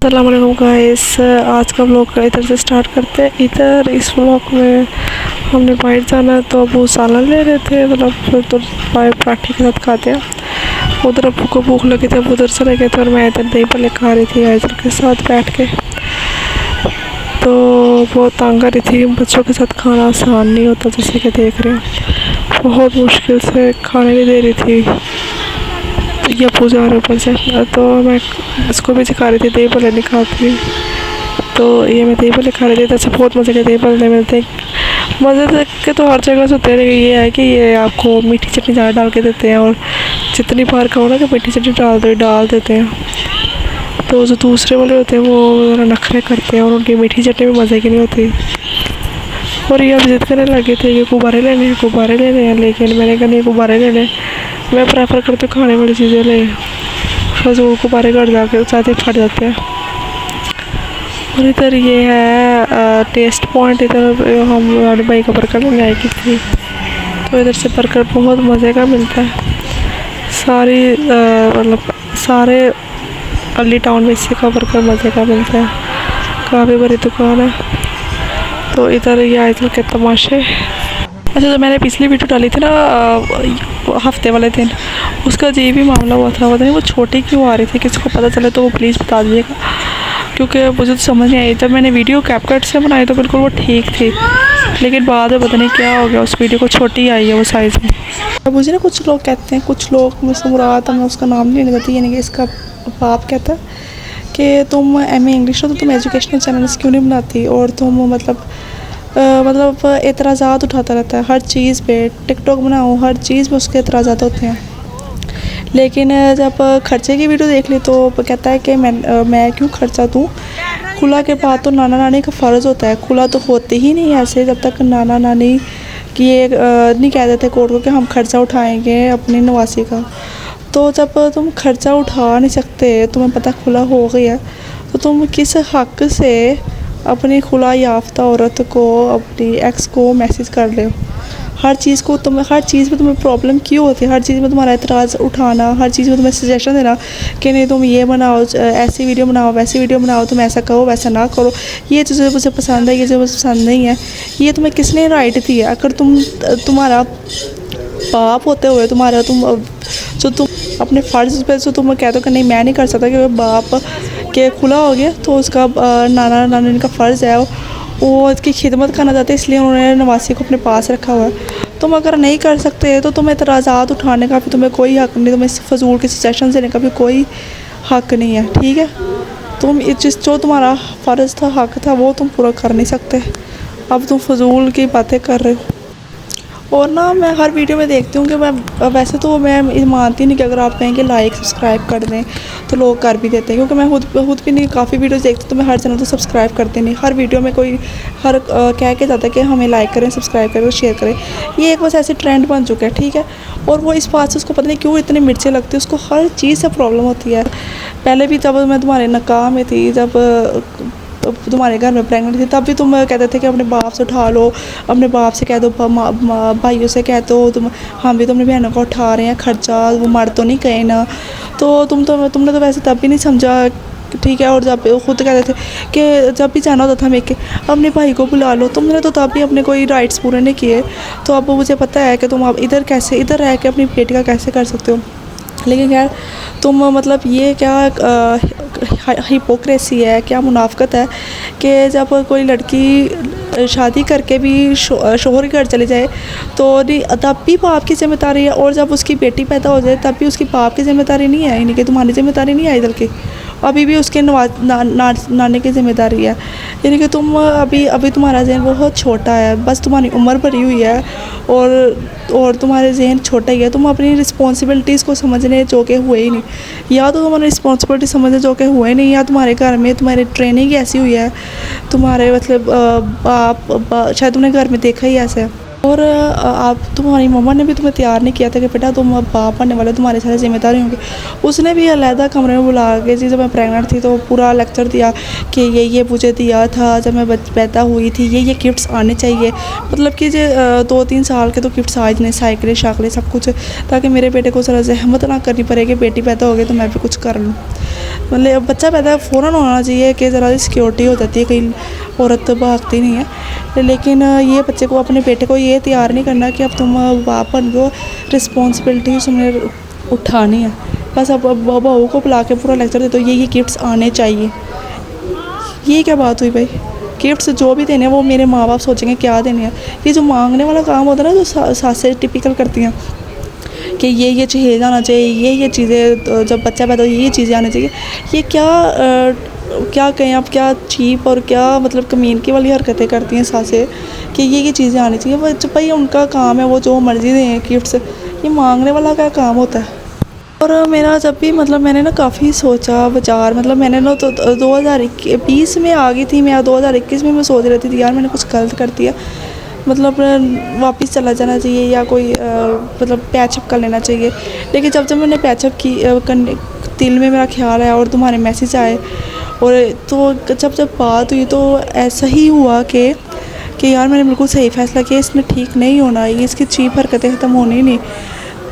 अस्सलाम वालेकुम गाइस। आज का व्लॉग का इधर से स्टार्ट करते हैं। इधर इस व्लॉग में हमने बाहर जाना है तो वो सालन ले रहे थे, मतलब तो पराठे के साथ खाते हैं। उधर अब्बू को भूख लगी थी, अब उधर से ले गए थे और मैं इधर दही भल्ले खा रही थी आयजल के साथ बैठ के। तो बहुत तंग आ रही थी। बच्चों के साथ खाना आसान नहीं होता, जैसे कि देख रहे हैं बहुत मुश्किल से खाने नहीं दे रही थी। ये पूजा रहे ऊपर से, तो मैं इसको भी सिखा रही थी दही भल्ले नहीं खाती। तो ये मैं दही भल्ले खा रही थी, तो बहुत मज़े के दही भल्ले मिलते हैं। मज़े देख के तो हर जगह से होते हैं, ये है कि ये आपको मीठी चटनी ज़्यादा डाल के देते हैं और जितनी बार खाओ ना कि मीठी चटनी डाल देते हैं। तो जो दूसरे वाले होते हैं वो ज़रा नखरे करते हैं और उनकी मीठी चटनी भी मज़े की नहीं होती। और ये अब जिद करने लगे थे कि गुब्बारे लेने हैं, लेकिन मैंने कहा नहीं गुब्बारे लेने, मैं प्रेफर करती हूँ खाने वाली चीज़ें ले। फजूल गुब्बारे घर जाके साथ फट जाते हैं। और इधर ये है टेस्ट पॉइंट। इधर हम हमारे भाई का बर्गर लेने आई थी, तो इधर से बर्गर बहुत मज़े का मिलता है। मतलब सारे अली टाउन में इसी का बर्गर मज़े का मिलता है। काफ़ी बड़ी दुकान है। तो इधर ये आयतल के तमाशे। अच्छा, तो मैंने पिछली वीडियो डाली थी ना हफ्ते वाले दिन, उसका अजीब ही मामला हुआ था। पता नहीं वो छोटी क्यों आ रही थी, किसी को पता चले तो वो प्लीज़ बता दीजिएगा, क्योंकि मुझे तो समझ नहीं आई। जब मैंने वीडियो कैपकट से बनाई तो बिल्कुल वो ठीक थी, लेकिन बाद में पता नहीं क्या हो गया, उस वीडियो को छोटी आई है वो साइज़ में। अब मुझे ना कुछ लोग कहते हैं, कुछ लोग मुझसे मुराद, मैं उसका नाम नहीं लगाती, यानी कि इसका बाप कहता है कि तुम एमए इंग्लिश हो तो तुम एजुकेशनल चैनल्स क्यों नहीं बनाती, और तुम मतलब एतराज़ात उठाता रहता है हर चीज़ पे। टिकटॉक बनाओ, हर चीज़ पे उसके एतराज़ात होते हैं। लेकिन जब खर्चे की वीडियो देख ली तो कहता है कि मैं क्यों खर्चा दूँ, खुला के बाद तो नाना नानी का फ़र्ज़ होता है। खुला तो होते ही नहीं ऐसे जब तक नाना नानी की ये नहीं कह देते कोर्ट को कि हम खर्चा उठाएंगे अपनी नवासी का। तो जब तुम खर्चा उठा नहीं सकते, तुम्हें पता खुला हो गया, तो तुम किस हक़ से अपनी खुला याफ्ता औरत को, अपनी एक्स को मैसेज कर रहे हो? हर चीज़ में तुम्हें प्रॉब्लम क्यों होती है? हर चीज़ में तुम्हारा एतराज़ उठाना, हर चीज़ में तुम्हें सजेशन देना कि नहीं तुम ये बनाओ, ऐसी वीडियो बनाओ, वैसी वीडियो बनाओ, तुम ऐसा करो वैसा ना करो, ये चीज़ें मुझे पसंद है, ये जो मुझे पसंद नहीं है। ये तुम्हें किसने राइट दी है? अगर तुम्हारा बाप होते हुए तुम अपने फ़र्ज़ पे जो तुम कहते हो कि नहीं मैं नहीं कर सकता, क्योंकि बाप के खुला हो गया, तो उसका नाना नानी का फ़र्ज़ है वो इसकी खिदमत करना चाहते हैं, इसलिए उन्होंने नवासी को अपने पास रखा हुआ है। तुम अगर नहीं कर सकते तो तुम्हें एतराज़ात उठाने का भी तुम्हें कोई हक़ नहीं, तुम्हें फजूल के सजेशन देने का भी कोई हक़ नहीं है, ठीक है? तुम जो तुम्हारा फ़र्ज़ था, हक़ था, वो तुम पूरा कर नहीं सकते। अब तुम फजूल की बातें कर रहे हो। और ना मैं हर वीडियो में देखती हूँ कि मैं वैसे तो मैं मानती नहीं कि अगर आप कहें कि लाइक सब्सक्राइब कर दें तो लोग कर भी देते हैं, क्योंकि मैं खुद भी नहीं काफ़ी वीडियोस देखती हूँ, तो मैं हर चैनल तो सब्सक्राइब करते नहीं। हर वीडियो में कोई कह के जाता है कि हमें लाइक करें, सब्सक्राइब करें, शेयर करें। ये एक बस ऐसे ट्रेंड बन चुका है, ठीक है? और वो इस बात से उसको पता नहीं क्यों इतनी मिर्चें लगती है, उसको हर चीज़ से प्रॉब्लम होती है। पहले भी जब मैं तुम्हारे निकाह में थी, जब तुम्हारे घर में प्रेगनेंट थी, तब भी तुम कहते थे कि अपने बाप से उठा लो, अपने बाप से कह दो, भाइयों से कह दो, हम भी तो अपनी बहनों को उठा रहे हैं खर्चा, वो मर तो नहीं गए ना। तो तुमने तो वैसे तब भी नहीं समझा, ठीक है? और जब खुद कहते थे कि जब भी जाना होता था मैं कि अपने भाई को बुला लो, तुमने तो तब भी अपने कोई राइट्स पूरे नहीं किए। तो अब मुझे पता है कि तुम अब इधर रह के अपनी बेटी का कैसे कर सकते हो। लेकिन खैर तुम मतलब ये क्या हिपोक्रेसी है, क्या मुनाफ़िकत है कि जब कोई लड़की शादी करके भी शोहर के घर चली जाए तो तब भी बाप की ज़िम्मेदारी है, और जब उसकी बेटी पैदा हो जाए तब भी उसकी बाप की ज़िम्मेदारी नहीं है, यानी कि तुम्हारी ज़िम्मेदारी नहीं है, बल्कि अभी भी उसके नाने की ज़िम्मेदारी है। यानी कि तुम अभी तुम्हारा ज़हन बहुत छोटा है, बस तुम्हारी उम्र भरी हुई है और तुम्हारे ज़हन छोटा ही है। तुम अपनी रिस्पॉन्सिबिलिटीज़ को समझने जो कि हुए ही नहीं, या तो तुम्हारी रिस्पॉन्सिबिलिटी समझने जो कि हुए नहीं, या तुम्हारे घर में तुम्हारी ट्रेनिंग ऐसी हुई है, तुम्हारे मतलब शायद तुमने घर में देखा ही ऐसा है। और आप तुम्हारी मम्मा ने भी तुम्हें तैयार नहीं किया था कि बेटा तुम अब बाप बनने वाले, तुम्हारे सारे जिम्मेदारी होंगी। उसने भी अलहदा कमरे में बुला के जी, जब मैं प्रेग्नेंट थी तो पूरा लेक्चर दिया कि ये मुझे दिया था जब मैं पैदा हुई थी, ये गिफ्ट्स आने चाहिए। मतलब कि जो 2-3 साल के तो गिफ्ट्स आज नहीं, साइकिलें शाकलें सब कुछ, ताकि मेरे बेटे को ज़रा जहमत ना करनी पड़े कि बेटी पैदा हो गई तो मैं भी कुछ कर लूँ। मतलब बच्चा पैदा फ़ौरन होना चाहिए कि ज़रा सिक्योरिटी हो जाती है, कहीं औरत भागती नहीं है। लेकिन ये बच्चे को, अपने बेटे को ये तैयार नहीं करना कि अब तुम बाप बन गए, रिस्पॉन्सिबिलिटी तुमने उठानी है। बस अब बहू को बुला के पूरा लेक्चर दे दो, ये गिफ्ट्स आने चाहिए। ये क्या बात हुई भाई? गिफ्ट्स जो भी देने हैं वो मेरे माँ बाप सोचेंगे क्या देने हैं। ये जो मांगने वाला काम होता है ना, जो सासें टिपिकल करती हैं कि ये चहेज आना चाहिए, ये चीज़ें, जब बच्चा पैदा हो ये चीज़ें आनी चाहिए, ये क्या कहें आप, क्या चीप और क्या मतलब कमीनगी वाली हरकतें करती हैं सासें कि ये चीज़ें आनी चाहिए। वो भाई उनका काम है, वो जो मर्ज़ी दें गिफ्ट्स, ये मांगने वाला क्या काम होता है। और मेरा जब भी मतलब मैंने ना काफ़ी सोचा विचार, मतलब मैंने ना तो 2020 में आ गई थी मैं, 2021 में मैं सोच रही थी यार मैंने कुछ गलत कर दिया, मतलब वापस चला जाना चाहिए या कोई मतलब पैचअप कर लेना चाहिए। लेकिन जब मैंने पैचअप की करने, दिल में मेरा ख्याल आया और तुम्हारे मैसेज आए, और तो जब बात हुई तो ऐसा ही हुआ कि यार मैंने बिल्कुल सही फ़ैसला किया, इसमें ठीक नहीं होना, ये इसकी चीप हरकतें ख़त्म होनी नहीं,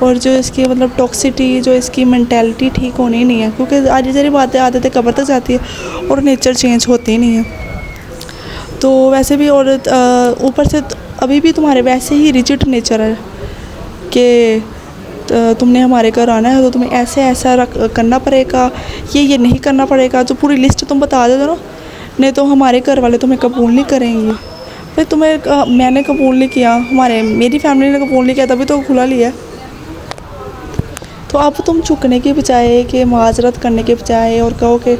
और जो इसकी मतलब टॉक्सिटी, जो इसकी मेंटालिटी ठीक होनी नहीं है। क्योंकि आज सारी बातें आदतें कब्र तक जाती है और नेचर चेंज होती नहीं है। तो वैसे भी, और ऊपर से अभी भी तुम्हारे वैसे ही रिजिड नेचर है कि तुमने हमारे घर आना है तो तुम्हें ऐसा करना पड़ेगा, ये नहीं करना पड़ेगा। जो पूरी लिस्ट तुम बता दे दो ना, नहीं तो हमारे घर वाले तुम्हें कबूल नहीं करेंगे। फिर तुम्हें मैंने कबूल नहीं किया, मेरी फैमिली ने कबूल नहीं किया, तभी तो खुला लिया। तो अब तुम झुकने के बजाय, कि माजरत करने के बजाय और कहो कि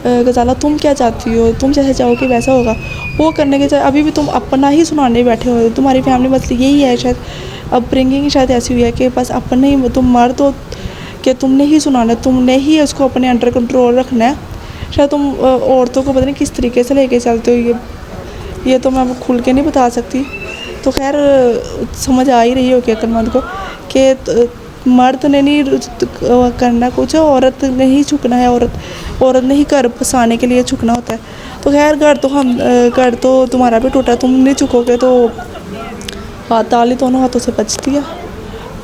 गज़ाला तुम क्या चाहती हो, तुम जैसे चाहोगे वैसा होगा, वो करने के बजाय अभी भी तुम अपना ही सुनाने बैठे हो। तुम्हारी फैमिली मसले यही है, शायद अपब्रिंगिंग ही शायद ऐसी हुई है कि बस अपने ही, तुम मर्द हो कि तुमने ही सुनाना है, तुमने ही उसको अपने अंडर कंट्रोल रखना है। शायद तुम औरतों को पता नहीं किस तरीके से लेके चलते हो, ये तो मैं खुल के नहीं बता सकती। तो खैर समझ आ ही रही होगी अक्लमंद को कि मर्द ने नहीं करना कुछ, औरत ने ही झुकना है, औरत ने ही घर बसाने के लिए झुकना होता है। तो खैर घर तो तुम्हारा भी टूटा, तुम नहीं झुकोगे तो ताली दोनों हाथों से बचती है।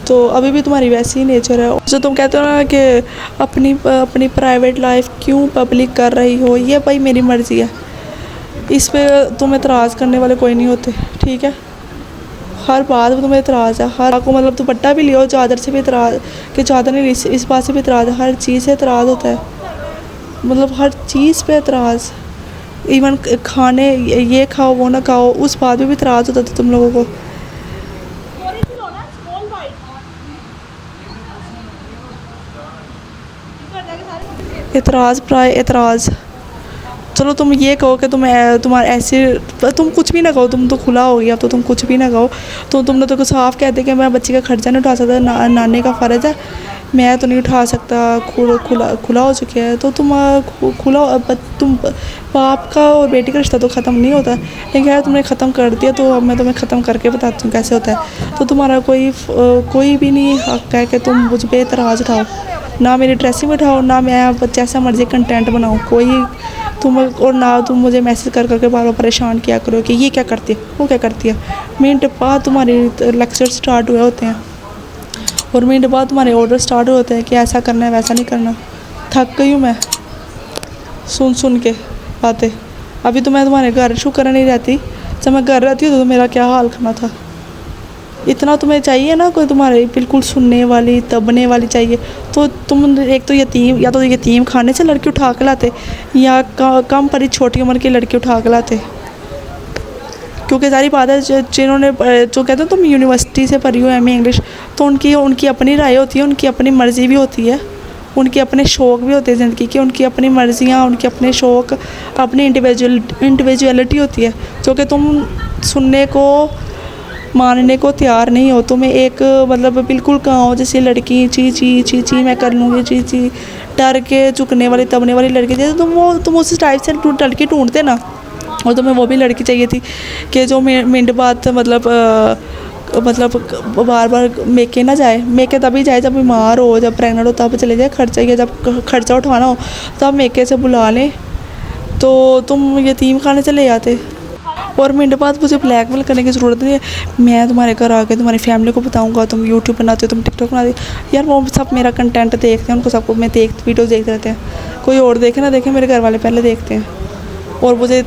तो अभी भी तुम्हारी वैसी ही नेचर है। जो तुम कहते हो ना कि अपनी प्राइवेट लाइफ क्यों पब्लिक कर रही हो, ये भाई मेरी मर्ज़ी है, इस पर तुम एतराज़ करने वाले कोई नहीं होते, ठीक है। हर बात में तुम्हें एतराज़ है, हर को मतलब दुपट्टा भी लियो, चादर से भी एतराज़, कि चादर नहीं ली, इस बात से भी एतराज़ है, हर चीज़ से एतराज़ होता है, मतलब हर चीज़ पे एतराज़। इवन खाने, ये खाओ वो ना खाओ, उस बात में भी एतराज़ होता था तुम लोगों को। एतराज़ प्राय एतराज़। चलो तुम ये कहो कि तुम्हारे ऐसे, तुम कुछ भी ना कहो, तुम तो खुला हो गया, तो तुम कुछ भी ना कहो। तो तुमने तो साफ कह दे कि मैं बच्चे का खर्चा नहीं उठा सकता, नानी का फ़र्ज़ है, मैं तो नहीं उठा सकता, खुला हो चुके हैं। तो तुम तुम बाप का और बेटी का रिश्ता तो ख़त्म नहीं होता, लेकिन यार तुमने ख़त्म कर दिया, तो अब मैं तुम्हें ख़त्म करके बताती हूँ कैसे होता है। तो तुम्हारा कोई भी नहीं हक़ है कि तुम मुझ पर एतराज़ उठाओ, ना मेरी ड्रेसिंग उठाओ, ना मैं जैसा मर्ज़ी कंटेंट बनाऊँ कोई तुम, और ना तुम मुझे मैसेज कर करके बार बार परेशान किया करो कि ये क्या करती है, वो क्या करती है। मिनट बाद तुम्हारे लेक्चर स्टार्ट हुए होते हैं, और मिनट बाद तुम्हारे ऑर्डर स्टार्ट होते हैं कि ऐसा करना है वैसा नहीं करना। थक गई हूँ मैं सुन के बातें। अभी तो मैं तुम्हारे घर शुक्र नहीं रहती, जब मैं घर रहती हूँ तो मेरा क्या हाल करना था। इतना तुम्हें चाहिए ना कोई तुम्हारे बिल्कुल सुनने वाली, दबने वाली चाहिए, तो तुम एक तो यतीम खाने से लड़की उठा के लाते, या कम पड़ी छोटी उम्र की लड़की उठा के लाते। क्योंकि सारी बात है, जिन्होंने जो कहते हैं तुम यूनिवर्सिटी से पढ़ी हो एमए इंग्लिश, तो उनकी अपनी राय होती है, उनकी अपनी मर्ज़ी भी होती है, उनके अपने शौक़ भी होते हैं ज़िंदगी के, उनकी अपनी मर्ज़ियाँ, उनके अपने शौक़, अपनी इंडिविजुअलिटी होती है, जो कि तुम सुनने को मानने को तैयार नहीं हो। तुम्हें एक मतलब बिल्कुल गाँव जैसी लड़की, ची मैं कर लूँगी, ची डर के झुकने वाली, दबने वाली लड़की, जैसे तुम उस टाइप से लड़की ढूंढते ना, और तुम्हें वो भी लड़की चाहिए थी कि जो मिनट बाद मतलब मतलब बार बार मेके ना जाए। मेके तभी जाए जब बीमार हो, जब प्रेगनेंट हो तब चले जाए। खर्चा या जब खर्चा उठवाना हो तब मेके से बुला लें। तो तुम यतीम खाने चले जाते। और मिनट बाद मुझे ब्लैकमेल करने की ज़रूरत नहीं है। मैं तुम्हारे घर आके तुम्हारी फैमिली को बताऊंगा तुम यूट्यूब बनाते हो, तुम टिकटॉक बनाते हो। यार वो सब मेरा कंटेंट देखते हैं, उनको सबको मैं वीडियोज़ देखते रहते हैं। कोई और देखे ना देखे, मेरे घर वाले पहले देखते हैं। और मुझे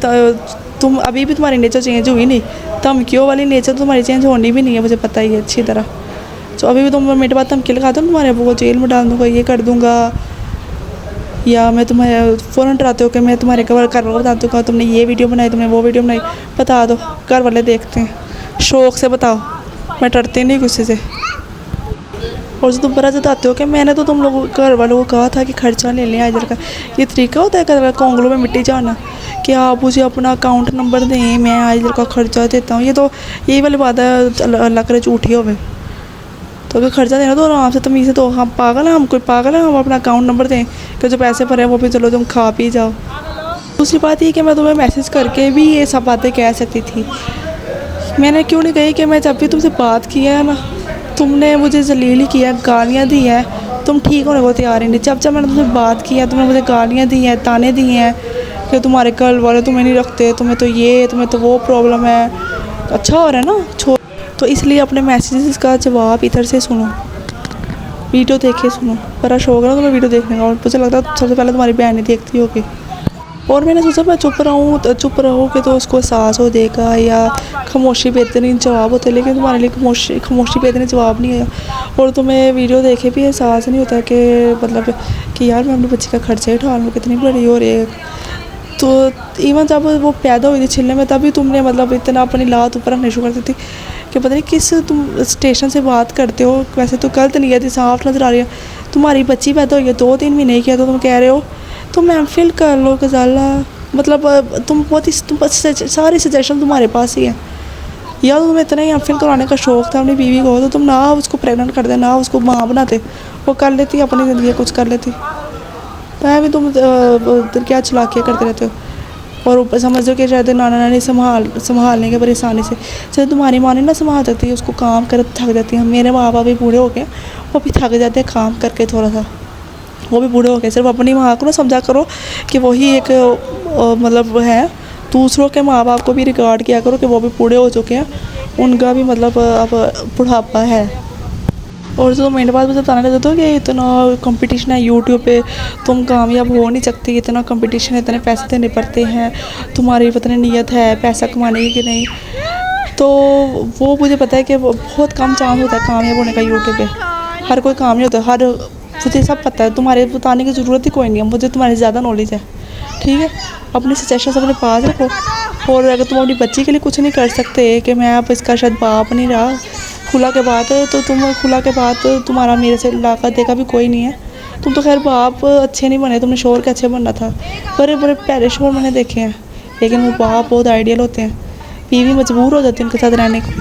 तुम अभी भी तुम्हारी नेचर चेंज हुई नहीं, धमकियों वाली नेचर तुम्हारी चेंज होनी भी नहीं है, मुझे पता ही है अच्छी तरह। तो अभी भी तुम मिनट बाद धमकी लगाते हो तुम्हारे अबू को जेल में डाल दूँगा, ये कर दूँगा, या मैं तुम्हें फ़ौरन डराते हो कि मैं तुम्हारे घर वालों को बता दूँगा तुमने ये वीडियो बनाई, तुमने वो वीडियो बनाई। बता दो, घर वाले देखते हैं, शौक़ से बताओ, मैं डरती नहीं किसी से। और जो तुम बड़ा जताते हो कि मैंने तो तुम लोगों घर वालों को कहा था कि खर्चा ले लें आइजल का। ये तरीका होता है घर कोंगलों में मिट्टी जाना कि आप मुझे अपना अकाउंट नंबर दें, मैं आइजल का खर्चा देता हूँ। ये तो यही वाली बात है, अल्लाह करे झूठी होवे। तो अगर खर्चा देना तो आराम से तमीज़ से दो। हम पागल हैं, हम कोई पागल है हम अपना अकाउंट नंबर दें कि जो पैसे भरे वो भी चलो तुम खा पी जाओ। दूसरी बात ये कि मैं तुम्हें मैसेज करके भी ये सब बातें कह सकती थी। मैंने क्यों नहीं कही कि मैं जब भी तुमसे बात किया है ना, तुमने मुझे जलील ही किया, गालियाँ दी हैं, तुम ठीक होने को तैयार ही नहीं। जब जब मैंने तुमसे बात किया तुमने मुझे गालियाँ दी हैं, ताने दिए हैं कि तुम्हारे घर वाले तुम्हें नहीं रखते, तुम्हें तो ये, तुम्हें तो वो प्रॉब्लम है। अच्छा हो रहा है ना, छोड़। तो इसलिए अपने मैसेजेस का जवाब इधर से सुनो, वीडियो देख के सुनो। बड़ा शौक है ना तुम्हें वीडियो देखने का, और मुझे लगता है सबसे पहले तुम्हारी बहन ही देखती होगी। और मैंने सोचा मैं चुप रहूँ कि तो उसको एहसास हो देगा, या खामोशी बेहतरीन जवाब होते, लेकिन तुम्हारे लिए खामोशी बेहतरीन जवाब नहीं है। और तुम्हें वीडियो देखे भी एहसास नहीं होता कि मतलब कि यार मैं अपनी बच्ची का खर्चा ही उठा लूँ, कितनी बड़ी हो रही है। तो इवन जब वो पैदा हुई थी छिलने में, तभी तुमने मतलब इतना अपनी लात ऊपर रखनी शुरू कर दी थी कि पता नहीं किस तुम स्टेशन से बात करते हो। वैसे तो गलत नहीं है थी, साफ नज़र आ रही है। तुम्हारी बच्ची पैदा हुई है 2-3 महीने की है, तो तुम कह रहे हो तुम एमफिल कर लो गजाला। मतलब तुम बहुत ही सारी सजेशन तुम्हारे पास ही है। या तो तुम्हें इतना ही एमफिल करवाने का शौक़ था अपनी बीवी को, तो तुम ना उसको प्रेगनेंट कर दे, ना उसको माँ बनाते, वो कर लेती अपनी ज़िंदगी कुछ कर लेती। तो भी तुम क्या चलाकियाँ करते रहते हो। और ऊपर समझ लो कि शायद नाना नानी संभालने के परेशानी से, जैसे तुम्हारी माँ नहीं ना संभाल सकती, उसको काम कर थक जाती है। मेरे माँ बाप भी बूढ़े हो गए, वो भी थक जाते हैं काम करके, थोड़ा सा वो भी बूढ़े हो गए। सिर्फ अपनी माँ को ना समझा करो कि वही एक मतलब है। दूसरों के माँ बाप को भी रिकॉर्ड किया करो कि वो भी बूढ़े हो चुके हैं, उनका भी मतलब अब बुढ़ापा है। और जो मेरे बाद मुझे बताने लगे तो कि इतना कंपटीशन है यूट्यूब पे, तुम कामयाब हो नहीं सकती, इतना कंपटीशन है, इतने पैसे देने पड़ते हैं, तुम्हारी पता नहीं नीयत है पैसा कमाने की कि नहीं। तो वो मुझे पता है कि वो बहुत कम चांस होता है कामयाब होने का यूट्यूब पे। हर कोई काम नहीं होता, मुझे सब पता है, तुम्हारे बताने की ज़रूरत ही कोई नहीं है, मुझे तुम्हारी ज़्यादा नॉलेज है। ठीक है, अपने सजेशन अपने पास रखो। और अगर तुम अपनी बच्ची के लिए कुछ नहीं कर सकते कि मैं अब इसका शायद बाप नहीं रहा खुला के बाद, तो तुम खुला के बाद तुम्हारा मेरे से लाका देखा भी कोई नहीं है। तुम तो खैर बाप अच्छे नहीं बने, तुमने शोर के अच्छे बनना था। बड़े बड़े प्यारे शोर मैंने देखे हैं, लेकिन वो बाप बहुत आइडियल होते हैं। बीवी मजबूर हो जाती है उनके साथ रहने को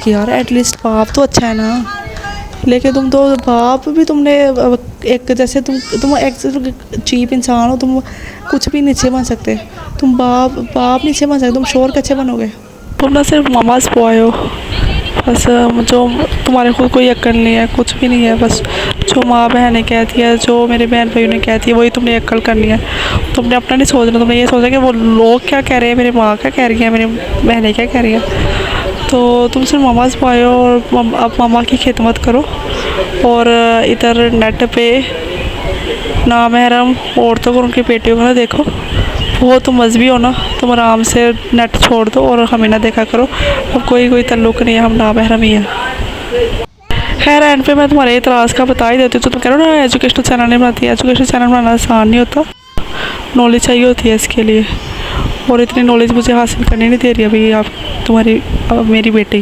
कि यार एटलीस्ट बाप तो अच्छा है ना। लेकिन तुम तो बाप भी तुमने एक जैसे तुम एक चीप इंसान हो, तुम कुछ भी नीचे बन सकते। तुम बाप नीचे बन सकते, तुम शोर कैसे बनोगे। तुम ना सिर्फ ममाज बॉय हो बस, जो तुम्हारे खुद कोई अक्ल नहीं है, कुछ भी नहीं है। बस जो माँ बहनें कहती है, जो मेरे बहन भाइयों ने कहती है, वही तुमने अक्ल करनी है। तुमने अपना नहीं सोचना, तुमने ये सोचा कि वो लोग क्या कह रहे हैं, मेरी माँ क्या कह रही है, मेरी बहनें क्या कह रही हैं। तो तुम सिर्फ ममाज बॉय हो और अब मामा की खिदमत करो। और इधर नेट पे नामहरम औरतों को उनकी बेटियों को ना देखो, वो तुम मजहबी हो ना, तुम आराम से नेट छोड़ दो और हमें ना देखा करो। अब कोई तल्लुक़ नहीं है, हम नामहरम ही हैं। खैर एंड पे मैं तुम्हारे इतराज़ का बता ही देती हूँ। तो तुम कह रहे हो ना एजुकेशनल चैनल नहीं बनाती है, एजुकेशनल चैनल बनाना आसान नहीं होता, नॉलेज चाहिए होती है इसके लिए। और इतनी नॉलेज मुझे हासिल करनी नहीं दे रही अभी अब मेरी बेटी,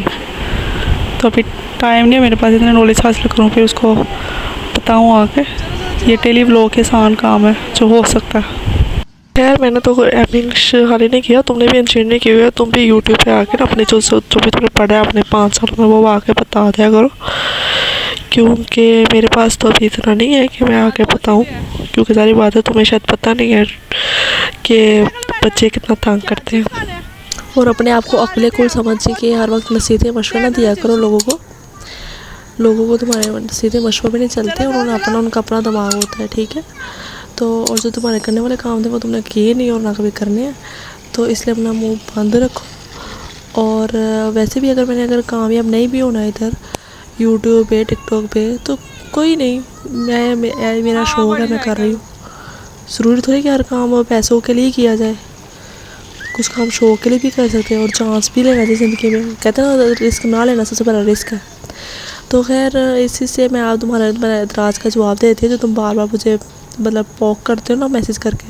तो अभी टाइम नहीं है मेरे पास इतनी नॉलेज हासिल करूँ फिर उसको बताऊँ आके। ये डेली व्लॉग के आसान काम है जो हो सकता है। खैर मैंने तो एमिंग खाली नहीं किया, तुमने भी इंजीनियर नहीं की हुई है। तुम भी यूट्यूब पे आकर अपने जो भी तुमने पढ़ा है अपने 5 साल में वो आके बता दिया करो, क्योंकि मेरे पास तो अभी इतना नहीं है कि मैं आके बताऊं। क्योंकि सारी बात है तुम्हें शायद पता नहीं है कि बच्चे कितना तंग करते हैं। और अपने आप को अकले कुल समझ के हर वक्त नसीहतें मशवरे ना दिया करो लोगों को। तुम्हारे सीधे मशवरे भी नहीं चलते, उनका अपना दिमाग होता है, ठीक है। तो और जो तुम्हारे करने वाले काम थे वो तुमने किए नहीं और ना कभी करने हैं, तो इसलिए अपना मुंह बंद रखो। और वैसे भी अगर कामयाब नहीं भी होना इधर यूट्यूब पे टिकटॉक पे तो कोई नहीं, मेरा शौक़ है, मैं कर रही हूँ। ज़रूरी थोड़ी कि हर काम पैसों के लिए किया जाए, कुछ काम शौक़ के लिए भी कर सकते हैं और चांस भी लेना चाहिए ज़िंदगी में। कहते हैं ना, रिस्क ना लेना सबसे बड़ा रिस्क है। तो खैर इसी से मैं आप तुम्हारा एतराज़ का जवाब देती हूँ जो तुम बार बार मुझे मतलब पॉक करते हो ना मैसेज करके।